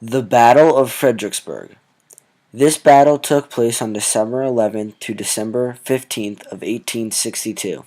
The Battle of Fredericksburg. This battle took place on December 11th to December 15th of 1862.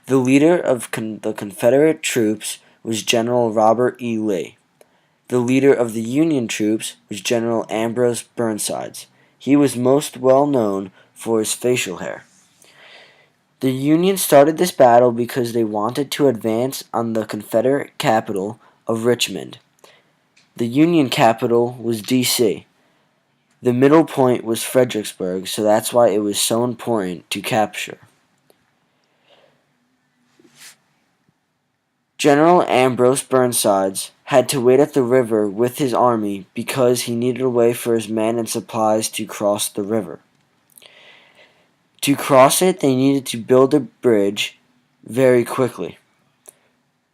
The leader of the Confederate troops was General Robert E. Lee. The leader of the Union troops was General Ambrose Burnside. He was most well known for his facial hair. The Union started this battle because they wanted to advance on the Confederate capital of Richmond. The Union capital was D.C. The middle point was Fredericksburg, so that's why it was so important to capture. General Ambrose Burnside had to wait at the river with his army because he needed a way for his men and supplies to cross the river. To cross it, they needed to build a bridge very quickly.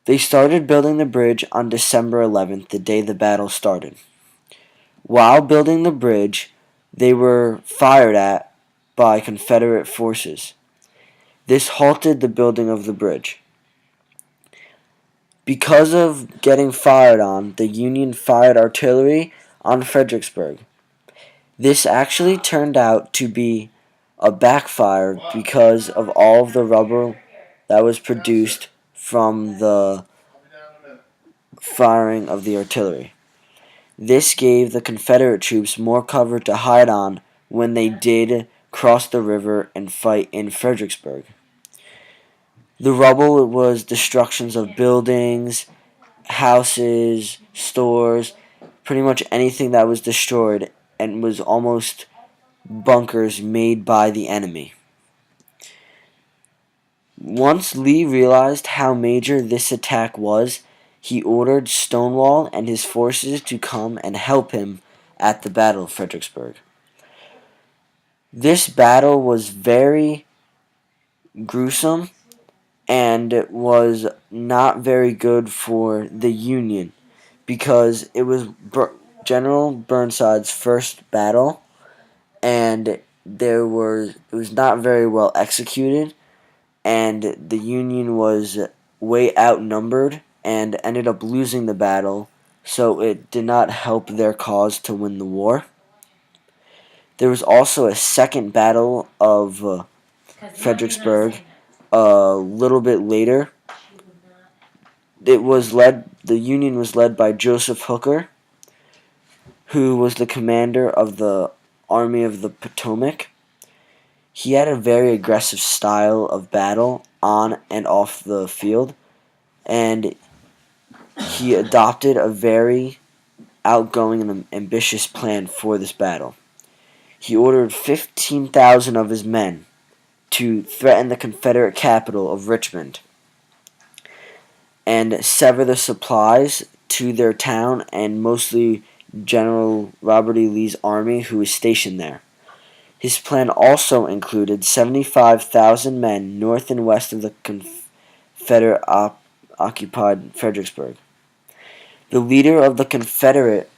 They started building the bridge on December 11th, the day the battle started. While building the bridge, they were fired at by Confederate forces. This halted the building of the bridge. Because of getting fired on, the Union fired artillery on Fredericksburg. This actually turned out to be a backfire because of all of the rubber that was produced from the firing of the artillery. This gave the Confederate troops more cover to hide on when they did cross the river and fight in Fredericksburg. The rubble was destructions of buildings, houses, stores, pretty much anything that was destroyed and was almost bunkers made by the enemy. Once Lee realized how major this attack was, he ordered Stonewall and his forces to come and help him at the Battle of Fredericksburg. This battle was very gruesome and it was not very good for the Union because it was General Burnside's first battle and it was not very well executed, and the Union was way outnumbered and ended up losing the battle, so it did not help their cause to win the war. There was also a second battle of Fredericksburg a little bit later. The Union was led by Joseph Hooker, who was the commander of the Army of the Potomac. He had a very aggressive style of battle on and off the field, and he adopted a very outgoing and ambitious plan for this battle. He ordered 15,000 of his men to threaten the Confederate capital of Richmond and sever the supplies to their town and mostly General Robert E. Lee's army who was stationed there. His plan also included 75,000 men north and west of the Confederate occupied Fredericksburg. The leader of the Confederate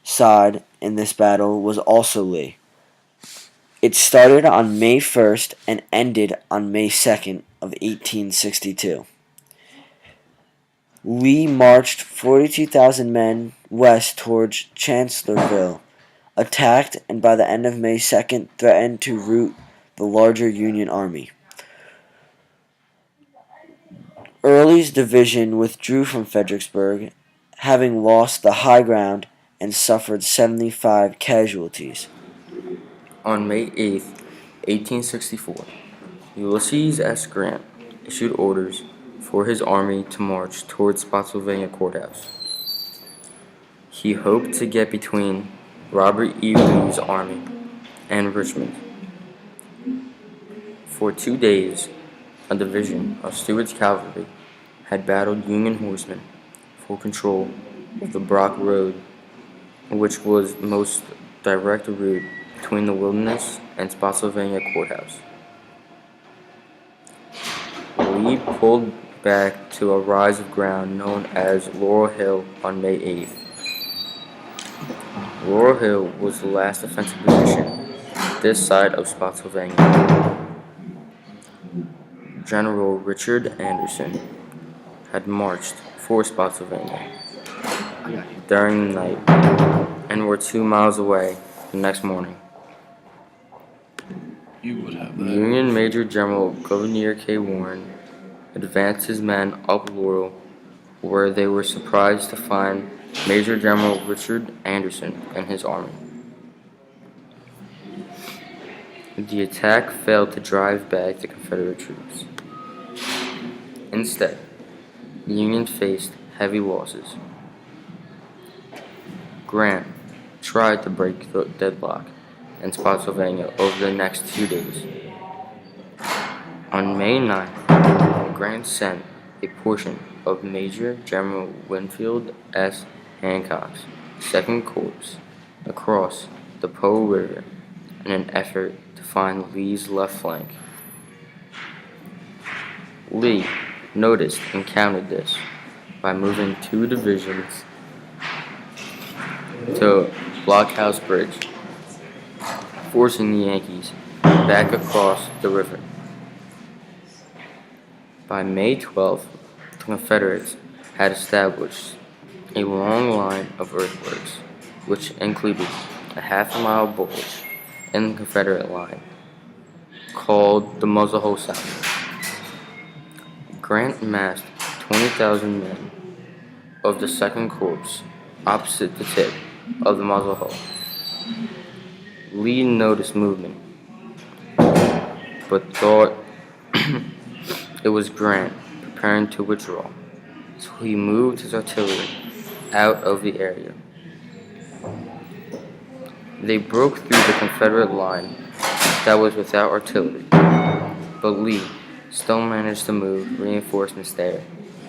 side in this battle was also Lee. It started on May 1st and ended on May 2nd of 1862. Lee marched 42,000 men west towards Chancellorsville, attacked, and by the end of May 2nd threatened to rout the larger Union army. Early's division withdrew from Fredericksburg, having lost the high ground and suffered 75 casualties. On May 8th, 1864, Ulysses S. Grant issued orders for his army to march towards Spotsylvania Courthouse. He hoped to get between Robert E. Lee's army and Richmond. For 2 days, a division of Stuart's cavalry had battled Union horsemen for control of the Brock Road, which was the most direct route between the Wilderness and Spotsylvania Courthouse. Lee pulled back to a rise of ground known as Laurel Hill on May 8th. Laurel Hill was the last offensive position this side of Spotsylvania. General Richard Anderson had marched for Spotsylvania. during the night and were 2 miles away the next morning. You would have that. Union Major General Gouverneur K. Warren advanced his men up Laurel, where they were surprised to find Major General Richard Anderson and his army. The attack failed to drive back the Confederate troops. Instead, the Union faced heavy losses. Grant tried to break the deadlock in Spotsylvania over the next 2 days. On May 9th, Grant sent a portion of Major General Winfield S. Hancock's 2nd Corps across the Po River in an effort to find Lee's left flank. Lee noticed and countered this by moving 2 divisions to Blockhouse Bridge, forcing the Yankees back across the river. By May 12th, the Confederates had established a long line of earthworks, which included a half-mile bulge in the Confederate line, called the Muzzle Hole Salient. Grant massed 20,000 men of the 2nd Corps opposite the tip of the Muzzle Hole. Lee noticed movement, but thought it was Grant preparing to withdraw, so he moved his artillery out of the area. They broke through the Confederate line that was without artillery, but Lee still managed to move reinforcements there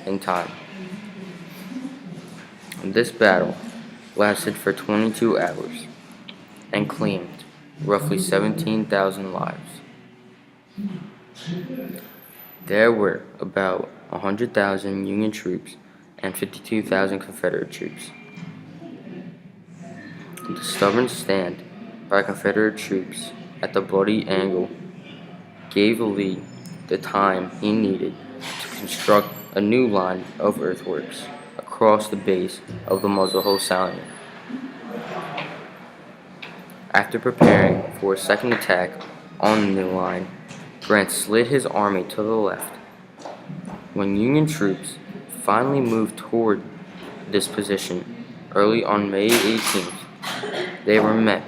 in time. This battle lasted for 22 hours and claimed roughly 17,000 lives. There were about 100,000 Union troops and 52,000 Confederate troops. The stubborn stand by Confederate troops at the Bloody Angle gave Lee the time he needed to construct a new line of earthworks across the base of the Muzzle Hole Salient. After preparing for a second attack on the new line, Grant slid his army to the left. When Union troops finally moved toward this position early on May 18th, they were met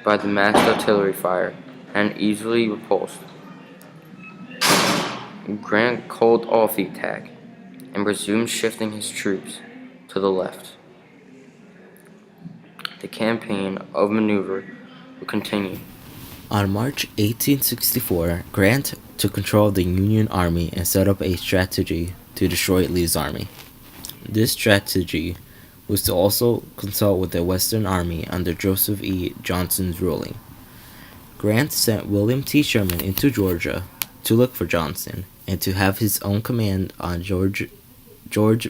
by the massed artillery fire and easily repulsed. Grant called off the attack and resumed shifting his troops to the left. The campaign of maneuver would continue. On March 1864, Grant took control of the Union Army and set up a strategy to destroy Lee's army. This strategy was to also consult with the Western Army under Joseph E. Johnston's ruling. Grant sent William T. Sherman into Georgia to look for Johnston and to have his own command on George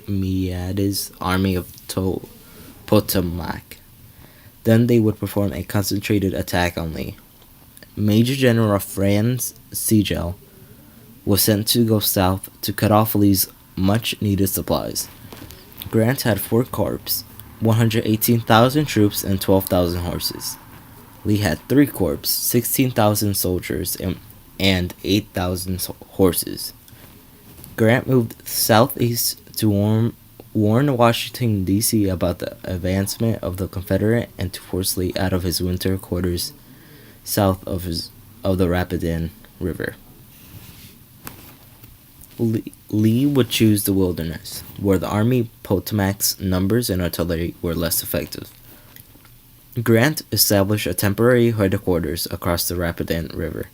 Meade's Army of Potomac. Then they would perform a concentrated attack on Lee. Major General Franz Sigel was sent to go south to cut off Lee's much-needed supplies. Grant had 4 corps, 118,000 troops, and 12,000 horses. Lee had 3 corps, 16,000 soldiers, and 8,000 horses. Grant moved southeast to warn Washington, D.C. about the advancement of the Confederate and to force Lee out of his winter quarters south of the Rapidan River. Lee would choose the Wilderness, where the Army Potomac's numbers and artillery were less effective. Grant established a temporary headquarters across the Rapidan River.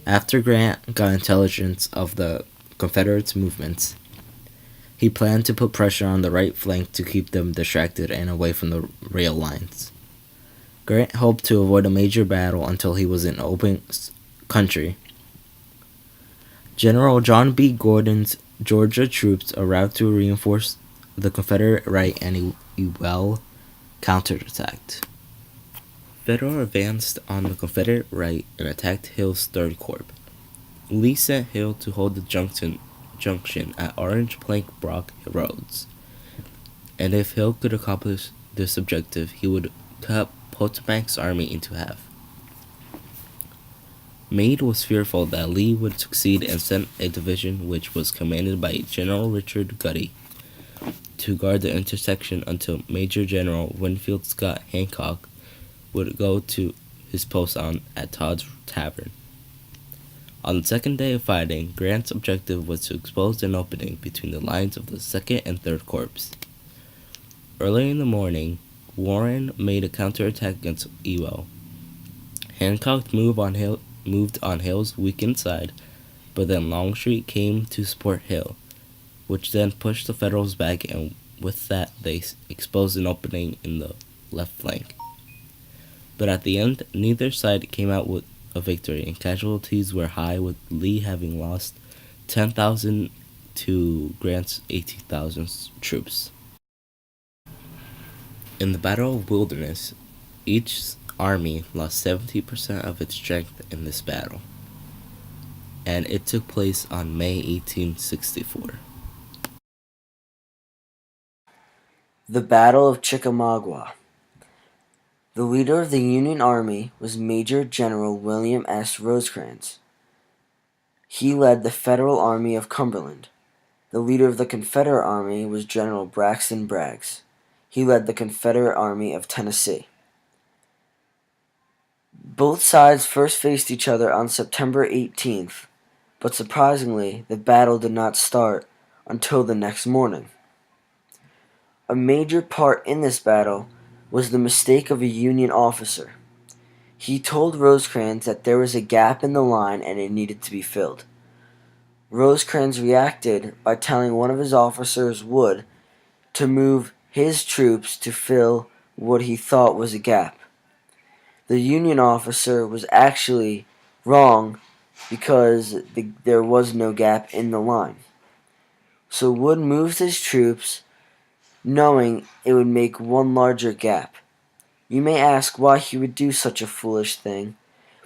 After Grant got intelligence of the Confederates' movements, he planned to put pressure on the right flank to keep them distracted and away from the rail lines. Grant hoped to avoid a major battle until he was in open country. General John B. Gordon's Georgia troops arrived to reinforce the Confederate right, and Ewell counterattacked. Federal advanced on the Confederate right and attacked Hill's 3rd Corps. Lee sent Hill to hold the junction at Orange Plank Brock Roads, and if Hill could accomplish this objective, he would cut Potomac's army into half. Meade was fearful that Lee would succeed and sent a division, which was commanded by General Richard Gutty, to guard the intersection until Major General Winfield Scott Hancock would go to his post at Todd's Tavern. On the second day of fighting, Grant's objective was to expose an opening between the lines of the 2nd and 3rd Corps. Early in the morning, Warren made a counterattack against Ewell. Hancock moved on Hill's weakened side, but then Longstreet came to support Hill, which then pushed the Federals back, and with that they exposed an opening in the left flank. But at the end, neither side came out with a victory, and casualties were high, with Lee having lost 10,000 to Grant's 18,000 troops. In the Battle of Wilderness, each army lost 70% of its strength in this battle, and it took place on May 1864. The Battle of Chickamauga. The leader of the Union Army was Major General William S. Rosecrans. He led the Federal Army of Cumberland. The leader of the Confederate Army was General Braxton Bragg. He led the Confederate Army of Tennessee. Both sides first faced each other on September 18th, but surprisingly, the battle did not start until the next morning. A major part in this battle was the mistake of a Union officer. He told Rosecrans that there was a gap in the line and it needed to be filled. Rosecrans reacted by telling one of his officers, Wood, to move his troops to fill what he thought was a gap. The Union officer was actually wrong because there was no gap in the line. So Wood moved his troops knowing it would make one larger gap. You may ask why he would do such a foolish thing,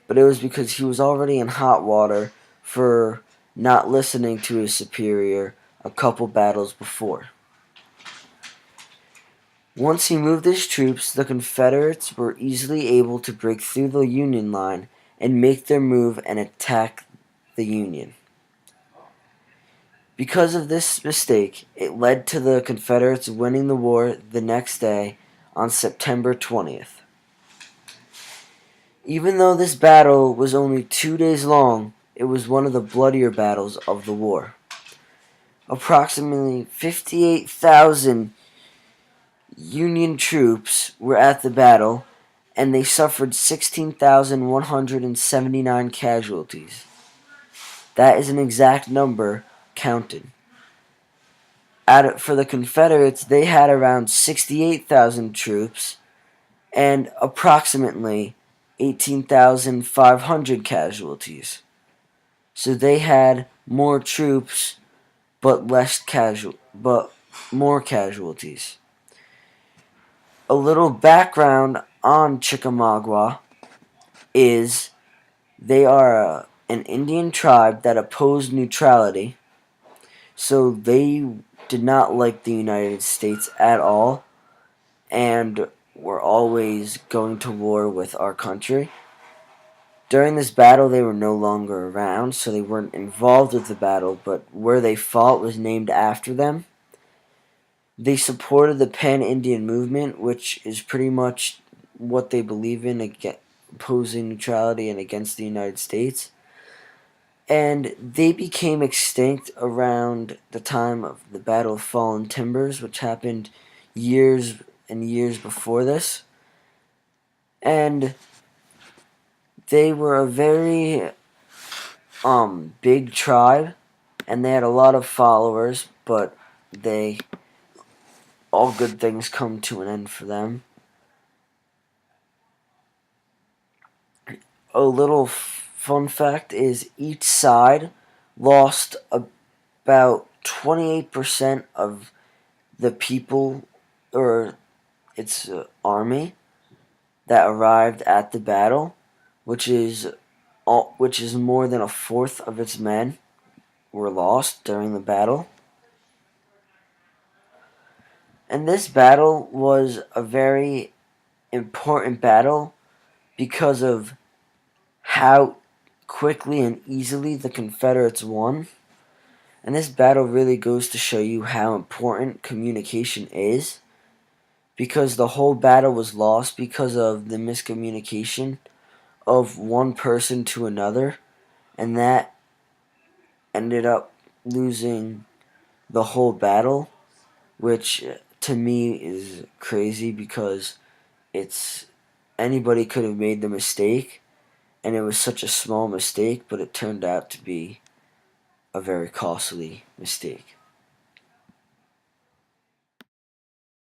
but it was because he was already in hot water for not listening to his superior a couple battles before. Once he moved his troops, the Confederates were easily able to break through the Union line and make their move and attack the Union. Because of this mistake, it led to the Confederates winning the war the next day on September 20th. Even though this battle was only 2 days long, it was one of the bloodier battles of the war. Approximately 58,000 Union troops were at the battle, and they suffered 16,179 casualties. That is an exact number counted. For the Confederates, they had around 68,000 troops and approximately 18,500 casualties. So they had more troops but more casualties. A little background on Chickamauga is they are an Indian tribe that opposed neutrality, so they did not like the United States at all and were always going to war with our country. During this battle, they were no longer around, so they weren't involved with the battle, but where they fought was named after them. They supported the Pan-Indian movement, which is pretty much what they believe in, opposing neutrality and against the United States. And they became extinct around the time of the Battle of Fallen Timbers, which happened years and years before this. And they were a very big tribe, and they had a lot of followers, but all good things come to an end for them. A little fun fact is each side lost about 28% of the people or its army that arrived at the battle, which is more than a fourth of its men were lost during the battle. And this battle was a very important battle because of how quickly and easily the Confederates won. And this battle really goes to show you how important communication is, because the whole battle was lost because of the miscommunication of one person to another, and that ended up losing the whole battle, which to me is crazy because it's anybody could have made the mistake, and it was such a small mistake, but it turned out to be a very costly mistake.